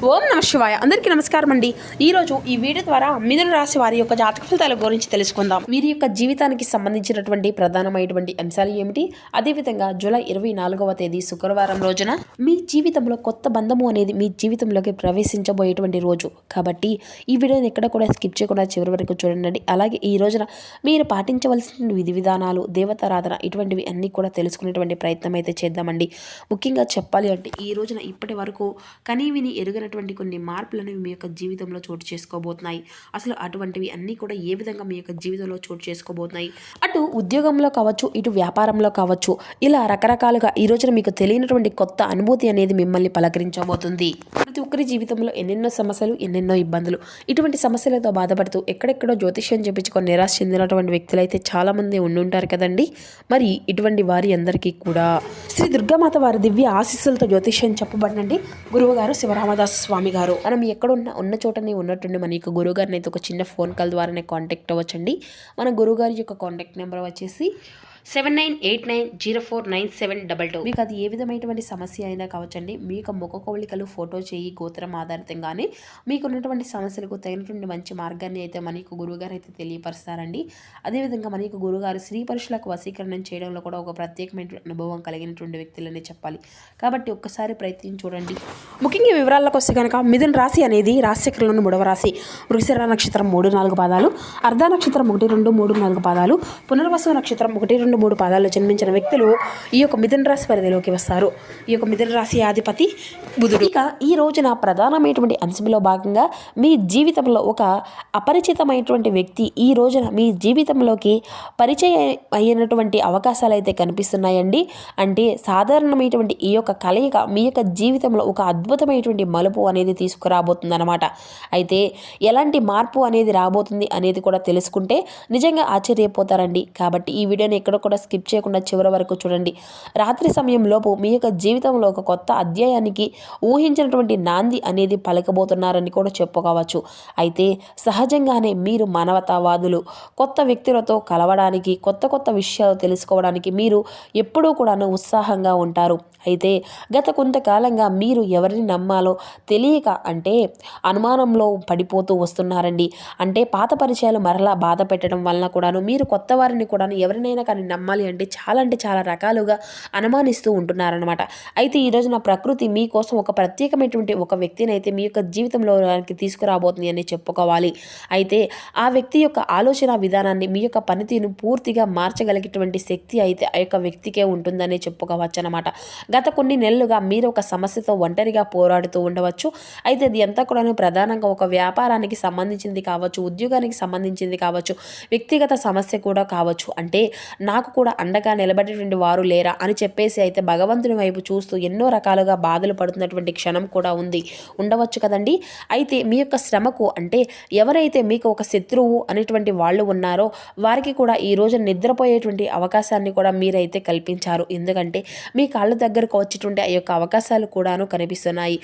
ఓం నమ శివాయ. అందరికీ నమస్కారం అండి. ఈరోజు ఈ వీడియో ద్వారా మిథున రాశి వారి యొక్క జాతక ఫలితాల గురించి తెలుసుకుందాం. వీరి యొక్క జీవితానికి సంబంధించినటువంటి ప్రధానమైనటువంటి అంశాలు ఏమిటి, అదేవిధంగా జూలై 24వ తేదీ శుక్రవారం రోజున మీ జీవితంలో కొత్త బంధము అనేది మీ జీవితంలోకి ప్రవేశించబోయేటువంటి రోజు కాబట్టి ఈ వీడియోని ఎక్కడ కూడా స్కిప్ చేయకుండా చివరి వరకు చూడండి. అలాగే ఈ రోజున మీరు పాటించవలసిన విధి విధానాలు, దేవతారాధన ఇటువంటివి అన్నీ కూడా తెలుసుకునేటువంటి ప్రయత్నం అయితే చేద్దామండి. ముఖ్యంగా చెప్పాలి అంటే ఈ రోజున ఇప్పటి వరకు కనీవిని ఎరుగనటువంటి కొన్ని మార్పులు అనేవి మీ యొక్క జీవితంలో చోటు చేసుకోబోతున్నాయి. అసలు అటువంటివి అన్నీ కూడా ఏ విధంగా మీ యొక్క జీవితంలో చోటు చేసుకోబోతున్నాయి, అటు ఉద్యోగంలో కావచ్చు, ఇటు వ్యాపారంలో కావచ్చు, ఇలా రకరకాలుగా ఈ రోజున మీకు తెలియనటువంటి కొత్త అనుభూతి అనేది మిమ్మల్ని పలకరించబోతుంది. ప్రతి ఒక్కరి జీవితంలో ఎన్నెన్నో సమస్యలు, ఎన్నెన్నో ఇబ్బందులు, ఇటువంటి సమస్యలతో బాధపడుతూ ఎక్కడెక్కడో జ్యోతిష్యం చెప్పించుకొని నిరాశ చెందినటువంటి వ్యక్తులు అయితే చాలామంది ఉండుంటారు కదండి. మరి ఇటువంటి వారి అందరికీ కూడా శ్రీ దుర్గామాత వారి దివ్య ఆశీస్సులతో జ్యోతిష్యం చెప్పబడినండి గురువుగారు శివరామదాస్ స్వామి గారు. మనం ఎక్కడున్నా ఉన్న చోటనే ఉన్నట్టుండి మన యొక్క గురువుగారిని అయితే ఒక చిన్న ఫోన్ కాల్ ద్వారానే కాంటాక్ట్ అవ్వచ్చండి. మన గురువుగారి యొక్క కాంటాక్ట్ నెంబర్ వచ్చేసి 7989049722. మీకు అది ఏ విధమైనటువంటి సమస్య అయినా కావచ్చండి. మీ యొక్క ముఖ కవళికలు, ఫోటో చేయి, గోత్రం ఆధారితంగానే మీకు ఉన్నటువంటి సమస్యలకు తగినటువంటి మంచి మార్గాన్ని అయితే మన యొక్క గురువుగారు అయితే తెలియపరుస్తారండి. అదేవిధంగా మన యొక్క గురువుగారు స్త్రీ పురుషులకు వశీకరణం చేయడంలో కూడా ఒక ప్రత్యేకమైన అనుభవం కలిగినటువంటి వ్యక్తులనే చెప్పాలి. కాబట్టి ఒక్కసారి ప్రయత్నం చూడండి. ముఖ్యంగా వివరాలకు వస్తే కనుక మిథున రాశి అనేది రాశిచక్రంలోని 3వ రాశి. వృషిర నక్షత్రం 3-4 పాదాలు, అర్ధ నక్షత్రం 1-2-3-4 పాదాలు, పునర్వసు నక్షత్రం 1-2-3 పాదాల్లో జన్మించిన వ్యక్తులు ఈ యొక్క మిథున రాశి పరిధిలోకి వస్తారు. ఈ యొక్క మిథున రాశి అధిపతి బుధుడు. ఇక ఈ రోజున ప్రధానమైనటువంటి అంశంలో భాగంగా మీ జీవితంలో ఒక అపరిచితమైనటువంటి వ్యక్తి ఈ రోజున మీ జీవితంలోకి పరిచయం అయినటువంటి అవకాశాలు అయితే కనిపిస్తున్నాయండి. అంటే సాధారణమైనటువంటి ఈ యొక్క కలయిక మీ యొక్క జీవితంలో ఒక అద్భుతమైనటువంటి మలుపు అనేది తీసుకురాబోతుంది అన్నమాట. అయితే ఎలాంటి మార్పు అనేది రాబోతుంది అనేది కూడా తెలుసుకుంటే నిజంగా ఆశ్చర్యపోతారండి. కాబట్టి ఈ వీడియోని ఎక్కడ కూడా స్కిప్ చేయకుండా చివరి వరకు చూడండి. రాత్రి సమయంలోపు మీ యొక్క జీవితంలో ఒక కొత్త అధ్యాయానికి ఊహించినటువంటి నాంది అనేది పలకబోతున్నారని కూడా చెప్పుకోవచ్చు. అయితే సహజంగానే మీరు మానవతావాదులు. కొత్త వ్యక్తులతో కలవడానికి, కొత్త కొత్త విషయాలు తెలుసుకోవడానికి మీరు ఎప్పుడూ కూడా ఉత్సాహంగా ఉంటారు. అయితే గత కొంతకాలంగా మీరు ఎవరిని నమ్మాలో తెలియక అంటే అనుమానంలో పడిపోతూ వస్తున్నారండి. అంటే పాత పరిచయాలు మరలా బాధ పెట్టడం వలన కూడాను మీరు కొత్త వారిని కూడా ఎవరినైనా కానీ నమ్మాలి అంటే చాలా రకాలుగా అనుమానిస్తూ ఉంటున్నారనమాట. అయితే ఈ రోజున ప్రకృతి మీకోసం ఒక ప్రత్యేకమైనటువంటి ఒక వ్యక్తిని అయితే మీ యొక్క జీవితంలోకి తీసుకురాబోతుంది అని చెప్పుకోవాలి. అయితే ఆ వ్యక్తి యొక్క ఆలోచన విధానాన్ని, మీ యొక్క పనితీరును పూర్తిగా మార్చగలిగేటువంటి శక్తి అయితే ఆ యొక్క వ్యక్తికే ఉంటుందని చెప్పుకోవచ్చు అనమాట. గత కొన్ని నెలలుగా మీరు ఒక సమస్యతో ఒంటరిగా పోరాడుతూ ఉండవచ్చు. అయితే అది అంతా కూడా ప్రధానంగా ఒక వ్యాపారానికి సంబంధించింది కావచ్చు, ఉద్యోగానికి సంబంధించింది కావచ్చు, వ్యక్తిగత సమస్య కూడా కావచ్చు. అంటే నాకు కూడా అండగా నిలబడేటువంటి వారు లేరా అని చెప్పేసి అయితే భగవంతుని వైపు చూస్తూ ఎన్నో రకాలుగా బాధలు పడుతున్నటువంటి క్షణం కూడా ఉండవచ్చు కదండి. అయితే మీ యొక్క శ్రమకు అంటే ఎవరైతే మీకు ఒక శత్రువు అనేటువంటి వాళ్ళు ఉన్నారో వారికి కూడా ఈ రోజు నిద్రపోయేటువంటి అవకాశాన్ని కూడా మీరైతే కల్పించారు. ఎందుకంటే మీ కాళ్ళ దగ్గరకు వచ్చేటువంటి ఆ యొక్క అవకాశాలు కూడాను కనిపిస్తున్నాయి.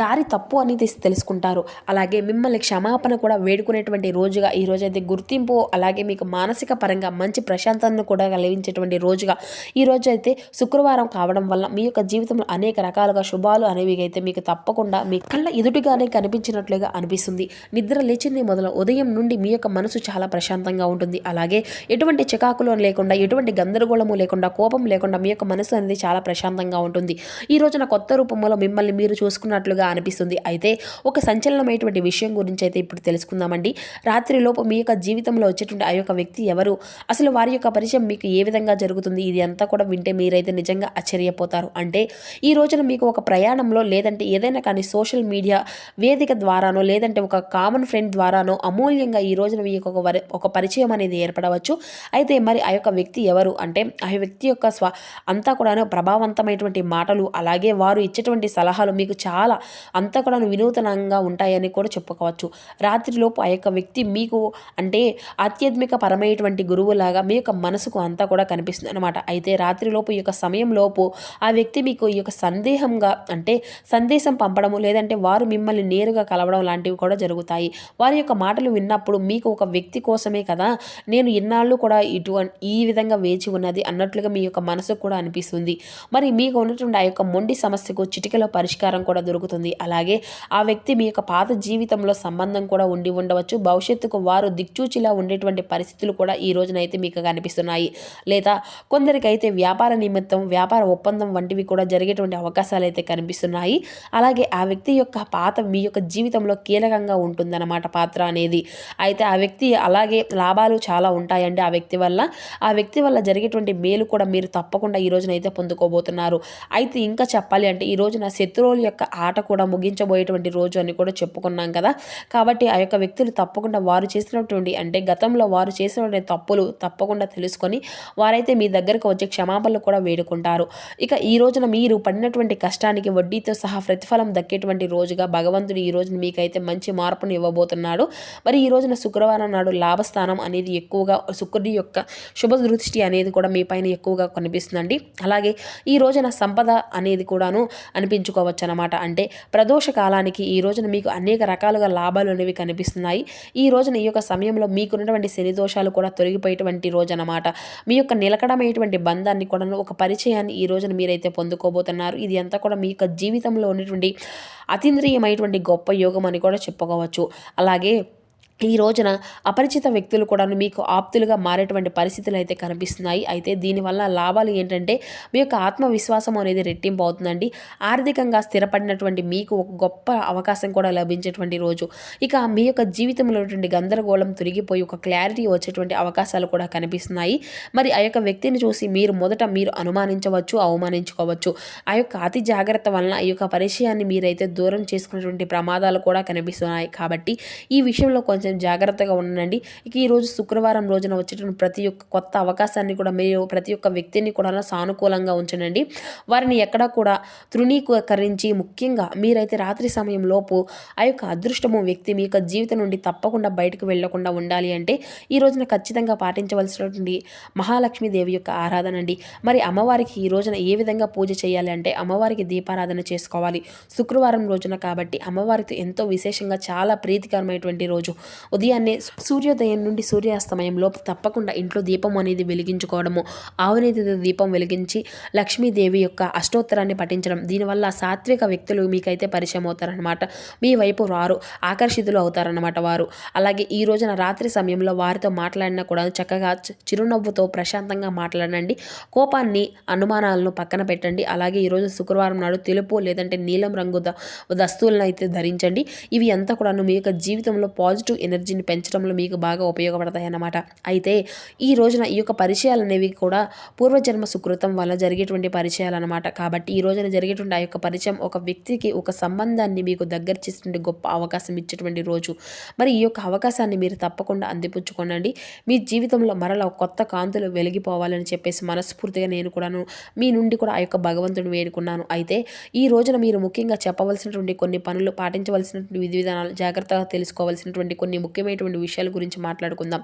దారి తప్పు అనేది తెలుసుకుంటారు. అలాగే మిమ్మల్ని క్షమాపణ కూడా వేడుకునేటువంటి రోజుగా ఈ రోజైతే గుర్తింపు, అలాగే మీకు మానసిక పరంగా మంచి ప్రశాంతతను కూడా కలిగించేటువంటి రోజుగా ఈ రోజు అయితే శుక్రవారం కావడం వల్ల మీ యొక్క జీవితంలో అనేక రకాలుగా శుభాలు అనేవి అయితే మీకు తప్పకుండా మీ కళ్ళ ఎదుటిగానే కనిపించినట్లుగా అనిపిస్తుంది. నిద్ర లేచింది మొదలు ఉదయం నుండి మీ యొక్క మనసు చాలా ప్రశాంతంగా ఉంటుంది. అలాగే ఎటువంటి చికాకులు లేకుండా, ఎటువంటి గందరగోళము లేకుండా, కోపం లేకుండా మీ యొక్క మనసు అనేది చాలా ప్రశాంతంగా ఉంటుంది. ఈ రోజున కొత్త రూపంలో మిమ్మల్ని మీరు చూసుకున్నట్లుగా అనిపిస్తుంది. అయితే ఒక సంచలనమైనటువంటి విషయం గురించి అయితే ఇప్పుడు తెలుసుకుందామండి. రాత్రి లోపు మీ యొక్క జీవితంలో వచ్చేటువంటి ఆ యొక్క వ్యక్తి ఎవరు, అసలు వారి యొక్క పరిచయం మీకు ఏ విధంగా జరుగుతుంది, ఇది అంతా కూడా వింటే మీరైతే నిజంగా ఆశ్చర్యపోతారు. అంటే ఈ రోజున మీకు ఒక ప్రయాణంలో, లేదంటే ఏదైనా కానీ సోషల్ మీడియా వేదిక ద్వారానో, లేదంటే ఒక కామన్ ఫ్రెండ్ ద్వారానో అమూల్యంగా ఈ రోజున మీకు ఒక పరిచయం అనేది ఏర్పడవచ్చు. అయితే మరి ఆ యొక్క వ్యక్తి ఎవరు అంటే ఆ వ్యక్తి యొక్క అంతా కూడా ప్రభావవంతమైనటువంటి మాటలు, అలాగే వారు ఇచ్చేటువంటి సలహాలు మీకు చాలా అంతా కూడా వినూతనంగా ఉంటాయని కూడా చెప్పుకోవచ్చు. రాత్రిలోపు ఆ యొక్క వ్యక్తి మీకు అంటే ఆధ్యాత్మిక పరమైనటువంటి గురువులాగా మీ యొక్క మనసుకు అంతా ఇదంతా కూడా కనిపిస్తుంది అనమాట. అయితే రాత్రిలోపు ఈ యొక్క సమయంలోపు ఆ వ్యక్తి మీకు ఈ యొక్క సందేశం పంపడము, లేదంటే వారు మిమ్మల్ని నేరుగా కలవడం లాంటివి కూడా జరుగుతాయి. వారి యొక్క మాటలు విన్నప్పుడు మీకు ఒక వ్యక్తి కోసమే కదా నేను ఇన్నాళ్ళు కూడా ఈ విధంగా వేచి ఉన్నది అన్నట్లుగా మీ యొక్క మనసుకు కూడా అనిపిస్తుంది. మరి మీకు ఉన్నటువంటి ఆ యొక్క మొండి సమస్యకు చిటికెలో పరిష్కారం కూడా దొరుకుతుంది. అలాగే ఆ వ్యక్తి మీ యొక్క పాత జీవితంలో సంబంధం కూడా ఉండి ఉండవచ్చు. భవిష్యత్తుకు వారు దిక్చూచిలా ఉండేటువంటి పరిస్థితులు కూడా ఈ రోజునైతే మీకు కనిపిస్తున్నాయి. లేదా కొందరికైతే వ్యాపార నిమిత్తం వ్యాపార ఒప్పందం వంటివి కూడా జరిగేటువంటి అవకాశాలు అయితే కనిపిస్తున్నాయి. అలాగే ఆ వ్యక్తి యొక్క మీ యొక్క జీవితంలో కీలకంగా ఉంటుందన్నమాట పాత్ర అనేది. అయితే ఆ వ్యక్తి అలాగే లాభాలు చాలా ఉంటాయండి ఆ వ్యక్తి వల్ల జరిగేటువంటి మేలు కూడా మీరు తప్పకుండా ఈ రోజునైతే పొందుకోబోతున్నారు. అయితే ఇంకా చెప్పాలి అంటే ఈ రోజున శత్రువుల యొక్క ఆట కూడా ముగించబోయేటువంటి రోజు అని కూడా చెప్పుకున్నాం కదా. కాబట్టి ఆ యొక్క వ్యక్తులు తప్పకుండా వారు చేసినటువంటి గతంలో వారు చేసినటువంటి తప్పులు తప్పకుండా తెలుసుకొని వారైతే మీ దగ్గరకు వచ్చే క్షమాపణలు కూడా వేడుకుంటారు. ఇక ఈ రోజున మీరు పడినటువంటి కష్టానికి వడ్డీతో సహా ప్రతిఫలం దక్కేటువంటి రోజుగా భగవంతుడు ఈ రోజున మీకైతే మంచి మార్పును ఇవ్వబోతున్నాడు. మరి ఈ రోజున శుక్రవారం నాడు లాభస్థానం అనేది ఎక్కువగా శుక్రుడి యొక్క శుభ దృష్టి అనేది కూడా మీ పైన ఎక్కువగా కనిపిస్తుందండి. అలాగే ఈ రోజున సంపద అనేది కూడాను అనిపించుకోవచ్చు అనమాట. అంటే ప్రదోష కాలానికి ఈ రోజున మీకు అనేక రకాలుగా లాభాలు అనేవి కనిపిస్తున్నాయి. ఈ రోజున ఈ యొక్క సమయంలో మీకున్నటువంటి శని దోషాలు కూడా తొలగిపోయేటువంటి రోజు అనమాట. మీ యొక్క నిలకడమైనటువంటి బంధాన్ని కూడా ఒక పరిచయాన్ని ఈ రోజున మీరైతే పొందుకోబోతున్నారు. ఇది అంతా కూడా మీ యొక్క జీవితంలో ఉన్నటువంటి అతీంద్రియమైనటువంటి గొప్ప యోగం అని కూడా చెప్పుకోవచ్చు. అలాగే ఈ రోజున అపరిచిత వ్యక్తులు కూడా మీకు ఆప్తులుగా మారేటువంటి పరిస్థితులు అయితే కనిపిస్తున్నాయి. అయితే దీనివల్ల లాభాలు ఏంటంటే మీ యొక్క ఆత్మవిశ్వాసం అనేది రెట్టింపు అవుతుందండి. ఆర్థికంగా స్థిరపడినటువంటి మీకు ఒక గొప్ప అవకాశం కూడా లభించేటువంటి రోజు. ఇక మీ యొక్క జీవితంలో ఉన్నటువంటి గందరగోళం తొలగిపోయి ఒక క్లారిటీ వచ్చేటువంటి అవకాశాలు కూడా కనిపిస్తున్నాయి. మరి ఆ యొక్క వ్యక్తిని చూసి మొదట మీరు అనుమానించవచ్చు, అవమానించుకోవచ్చు. ఆ యొక్క అతి జాగ్రత్త వలన ఈ యొక్క పరిచయాన్ని మీరైతే దూరం చేసుకునేటువంటి ప్రమాదాలు కూడా కనిపిస్తున్నాయి. కాబట్టి ఈ విషయంలో కొంచెం జాగ్రత్తగా ఉండండి. ఇక ఈరోజు శుక్రవారం రోజున వచ్చేటువంటి ప్రతి ఒక్క కొత్త అవకాశాన్ని కూడా మీరు ప్రతి ఒక్క వ్యక్తిని కూడా సానుకూలంగా ఉంచండి. వారిని ఎక్కడా కూడా తృణీకరించి ముఖ్యంగా మీరైతే రాత్రి సమయంలోపు ఆ యొక్క అదృష్టము వ్యక్తి మీ యొక్క జీవితం నుండి తప్పకుండా బయటకు వెళ్లకుండా ఉండాలి అంటే ఈ రోజున ఖచ్చితంగా పాటించవలసినటువంటి మహాలక్ష్మీదేవి యొక్క ఆరాధన అండి. మరి అమ్మవారికి ఈ రోజున ఏ విధంగా పూజ చేయాలి అంటే అమ్మవారికి దీపారాధన చేసుకోవాలి. శుక్రవారం రోజున కాబట్టి అమ్మవారితో ఎంతో విశేషంగా చాలా ప్రీతికరమైనటువంటి రోజు. ఉదయాన్నే సూర్యోదయం నుండి సూర్యాస్తమయంలో తప్పకుండా ఇంట్లో దీపం అనేది వెలిగించుకోవడము, ఆవునేతితో దీపం వెలిగించి లక్ష్మీదేవి యొక్క అష్టోత్తరాన్ని పఠించడం, దీనివల్ల సాత్విక వ్యక్తులు మీకైతే పరిచయం అవుతారనమాట. మీ వైపు రారు, ఆకర్షితులు అవుతారనమాట వారు. అలాగే ఈ రోజున రాత్రి సమయంలో వారితో మాట్లాడినా కూడా చక్కగా చిరునవ్వుతో ప్రశాంతంగా మాట్లాడండి. కోపాన్ని అనుమానాలను పక్కన పెట్టండి. అలాగే ఈరోజు శుక్రవారం నాడు తెలుపు లేదంటే నీలం రంగు దస్తువులను అయితే ధరించండి. ఇవి అంతా కూడా మీ యొక్క జీవితంలో పాజిటివ్ ఎనర్జీని పెంచడంలో మీకు బాగా ఉపయోగపడతాయి అన్నమాట. అయితే ఈ రోజున ఈ యొక్క పరిచయాలు అనేవి కూడా పూర్వజన్మ సుకృతం వల్ల జరిగేటువంటి పరిచయాలు అనమాట. కాబట్టి ఈ రోజున జరిగేటువంటి ఆ యొక్క పరిచయం ఒక వ్యక్తికి ఒక సంబంధాన్ని మీకు దగ్గర చేసేటువంటి గొప్ప అవకాశం ఇచ్చేటువంటి రోజు. మరి ఈ యొక్క అవకాశాన్ని మీరు తప్పకుండా అందిపుచ్చుకోనండి. మీ జీవితంలో మరలా కొత్త కాంతులు వెలిగిపోవాలని చెప్పేసి మనస్ఫూర్తిగా నేను కూడాను మీ నుండి కూడా ఆ యొక్క భగవంతుడిని వేడుకున్నాను. అయితే ఈ రోజున మీరు ముఖ్యంగా చెప్పవలసినటువంటి కొన్ని పనులు, పాటించవలసినటువంటి విధి విధానాలు, జాగ్రత్తగా తెలుసుకోవాల్సినటువంటి కొన్ని ముఖ్యమైనటువంటి విషయాల గురించి మాట్లాడుకుందాం.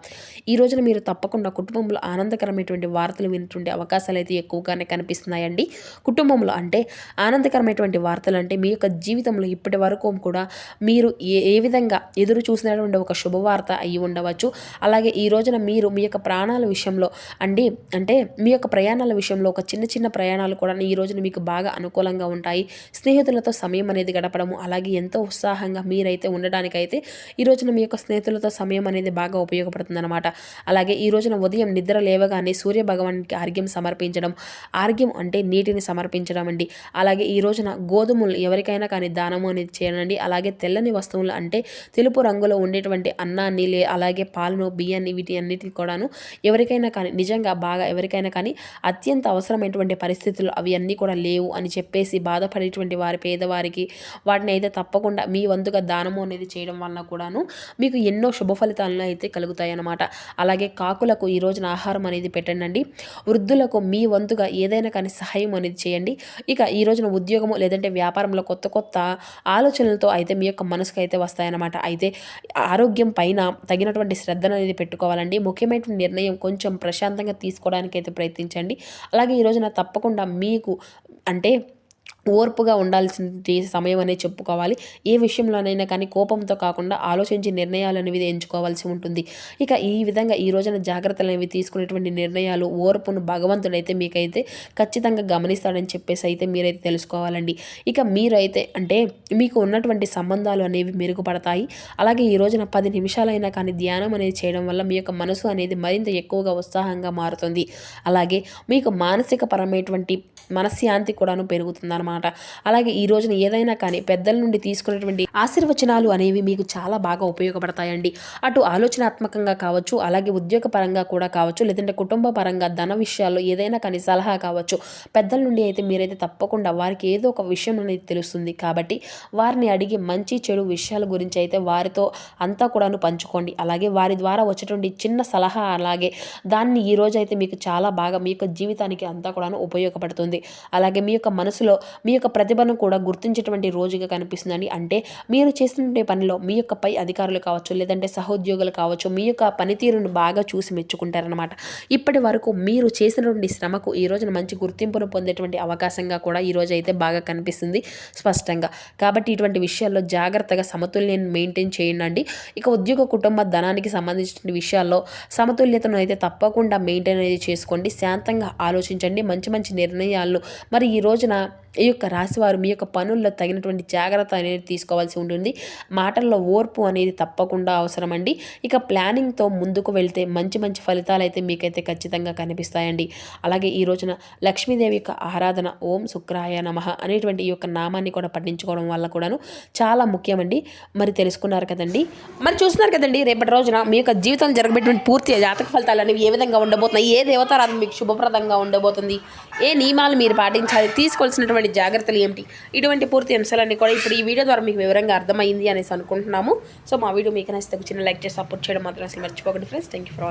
ఈ రోజున మీరు తప్పకుండా కుటుంబంలో ఆనందకరమైనటువంటి వార్తలు వినేటువంటి అవకాశాలు అయితే ఎక్కువగానే కనిపిస్తున్నాయండి. కుటుంబంలో అంటే ఆనందకరమైనటువంటి వార్తలు అంటే మీ యొక్క జీవితంలో ఇప్పటి వరకు కూడా మీరు ఏ విధంగా ఎదురు చూసినటువంటి ఒక శుభవార్త అయి ఉండవచ్చు. అలాగే ఈ రోజున మీరు మీ యొక్క ప్రాణాల విషయంలో అంటే మీ యొక్క ప్రయాణాల విషయంలో ఒక చిన్న చిన్న ప్రయాణాలు కూడా ఈ రోజున మీకు బాగా అనుకూలంగా ఉంటాయి. స్నేహితులతో సమయం అనేది గడపడము, అలాగే ఎంతో ఉత్సాహంగా మీరైతే ఉండడానికైతే ఈ రోజున మీ యొక్క స్నేహితులతో సమయం అనేది బాగా ఉపయోగపడుతుంది అనమాట. అలాగే ఈ రోజున ఉదయం నిద్ర లేవగానే సూర్య భగవానికి ఆర్ఘ్యం సమర్పించడం, ఆర్ఘ్యం అంటే నీటిని సమర్పించడం అండి. అలాగే ఈ రోజున గోధుమలు ఎవరికైనా కానీ దానము అనేది చేయండి. అలాగే తెల్లని వస్తువులు అంటే తెలుపు రంగులో ఉండేటువంటి అన్నాన్ని అలాగే పాలను, బియ్యాన్ని, వీటి అన్నిటిని కూడాను ఎవరికైనా కానీ నిజంగా బాగా ఎవరికైనా కానీ అత్యంత అవసరమైనటువంటి పరిస్థితులు అవి అన్నీ కూడా లేవు అని చెప్పేసి బాధపడేటువంటి వారి పేదవారికి వాటిని అయితే తప్పకుండా మీ వంతుగా దానము అనేది చేయడం వలన కూడాను మీ మీకు ఎన్నో శుభ ఫలితాలను అయితే కలుగుతాయి అన్నమాట. అలాగే కాకులకు ఈ రోజున ఆహారం అనేది పెట్టండి. వృద్ధులకు మీ వంతుగా ఏదైనా కానీ సహాయం అనేది చేయండి. ఇక ఈ రోజున ఉద్యోగము లేదంటే వ్యాపారంలో కొత్త కొత్త ఆలోచనలతో అయితే మీ యొక్క మనసుకు అయితే వస్తాయన్నమాట. అయితే ఆరోగ్యం పైన తగినటువంటి శ్రద్ధను అనేది పెట్టుకోవాలండి. ముఖ్యమైన నిర్ణయం కొంచెం ప్రశాంతంగా తీసుకోవడానికి అయితే ప్రయత్నించండి. అలాగే ఈ రోజున తప్పకుండా మీకు అంటే ఓర్పుగా ఉండాల్సిన సమయం అనేది చెప్పుకోవాలి. ఏ విషయంలోనైనా కానీ కోపంతో కాకుండా ఆలోచించి నిర్ణయాలు అనేవి ఎంచుకోవాల్సి ఉంటుంది. ఇక ఈ విధంగా ఈ రోజున జాగ్రత్తలు అనేవి తీసుకునేటువంటి నిర్ణయాలు ఓర్పును భగవంతుడైతే మీకైతే ఖచ్చితంగా గమనిస్తాడని చెప్పేసి అయితే మీరైతే తెలుసుకోవాలండి. ఇక మీరైతే అంటే మీకు ఉన్నటువంటి సంబంధాలు అనేవి మెరుగుపడతాయి. అలాగే ఈ రోజున 10 నిమిషాలైనా కానీ ధ్యానం అనేది చేయడం వల్ల మీ యొక్క మనసు అనేది మరింత ఎక్కువగా ఉత్సాహంగా మారుతుంది. అలాగే మీకు మానసిక పరమైనటువంటి మనశ్శాంతి కూడాను పెరుగుతుందన్నమాట. అలాగే ఈ రోజున ఏదైనా కానీ పెద్దల నుండి తీసుకునేటువంటి ఆశీర్వచనాలు అనేవి మీకు చాలా బాగా ఉపయోగపడతాయండి. అటు ఆలోచనాత్మకంగా కావచ్చు, అలాగే ఉద్యోగ పరంగా కూడా కావచ్చు, లేదంటే కుటుంబ పరంగా ధన విషయాల్లో ఏదైనా కానీ సలహా కావచ్చు. పెద్దల నుండి అయితే మీరైతే తప్పకుండా వారికి ఏదో ఒక విషయం అనేది తెలుస్తుంది కాబట్టి వారిని అడిగి మంచి చెడు విషయాల గురించి అయితే వారితో అంతా కూడాను పంచుకోండి. అలాగే వారి ద్వారా వచ్చేటువంటి చిన్న సలహా అలాగే దాన్ని ఈ రోజు అయితే మీకు చాలా బాగా మీ యొక్క జీవితానికి అంతా కూడాను ఉపయోగపడుతుంది. అలాగే మీ యొక్క మనసులో మీ యొక్క ప్రతిభను కూడా గుర్తించేటువంటి రోజుగా కనిపిస్తుందండి. అంటే మీరు చేస్తున్న పనిలో మీ యొక్క పై అధికారులు కావచ్చు, లేదంటే సహోద్యోగులు కావచ్చు, మీ యొక్క పనితీరును బాగా చూసి మెచ్చుకుంటారనమాట. ఇప్పటి వరకు మీరు చేసినటువంటి శ్రమకు ఈ రోజున మంచి గుర్తింపును పొందేటువంటి అవకాశంగా కూడా ఈ రోజు అయితే బాగా కనిపిస్తుంది స్పష్టంగా. కాబట్టి ఇటువంటి విషయాల్లో జాగ్రత్తగా సమతుల్యాన్ని మెయింటైన్ చేయండి. ఇక ఉద్యోగ కుటుంబ ధనానికి సంబంధించిన విషయాల్లో సమతుల్యతను అయితే తప్పకుండా మెయింటైన్ అనేది చేసుకోండి. శాంతంగా ఆలోచించండి. మంచి మంచి నిర్ణయాలను మరి ఈ రోజున ఈ యొక్క రాశివారు మీ యొక్క పనుల్లో తగినటువంటి జాగ్రత్త అనేది తీసుకోవాల్సి ఉంటుంది. మాటల్లో ఓర్పు అనేది తప్పకుండా అవసరమండి. ఇక ప్లానింగ్తో ముందుకు వెళ్తే మంచి మంచి ఫలితాలు అయితే మీకైతే ఖచ్చితంగా కనిపిస్తాయండి. అలాగే ఈ రోజున లక్ష్మీదేవి యొక్క ఆరాధన ఓం శుక్రాయ నమః అనేటువంటి ఈ యొక్క నామాన్ని కూడా పఠించుకోవడం వల్ల కూడాను చాలా ముఖ్యమండి. మరి తెలుసుకున్నారు కదండి. మరి చూస్తున్నారు కదండి, రేపటి రోజున మీ యొక్క జీవితంలో జరగబెట్టిన పూర్తి జాతక ఫలితాలు అనేవి ఏ విధంగా ఉండబోతున్నాయి, ఏ దేవతారాధన మీకు శుభప్రదంగా ఉండబోతుంది, ఏ నియమాలు మీరు పాటించాలి, తీసుకోవాల్సినటువంటి జాగ్రత్తలు ఏమిటి, ఇటువంటి పూర్తి అంశాలన్నీ కూడా ఇప్పుడు ఈ వీడియో ద్వారా మీకు వివరంగా అర్థమైంది అనేసి అనుకుంటున్నాము. సో మా వీడియో మీకు నచ్చితే చిన్న లైక్ చేసి సపోర్ట్ చేయడం మాత్రం అసలు మర్చిపోకండి friends. Thank you for watching.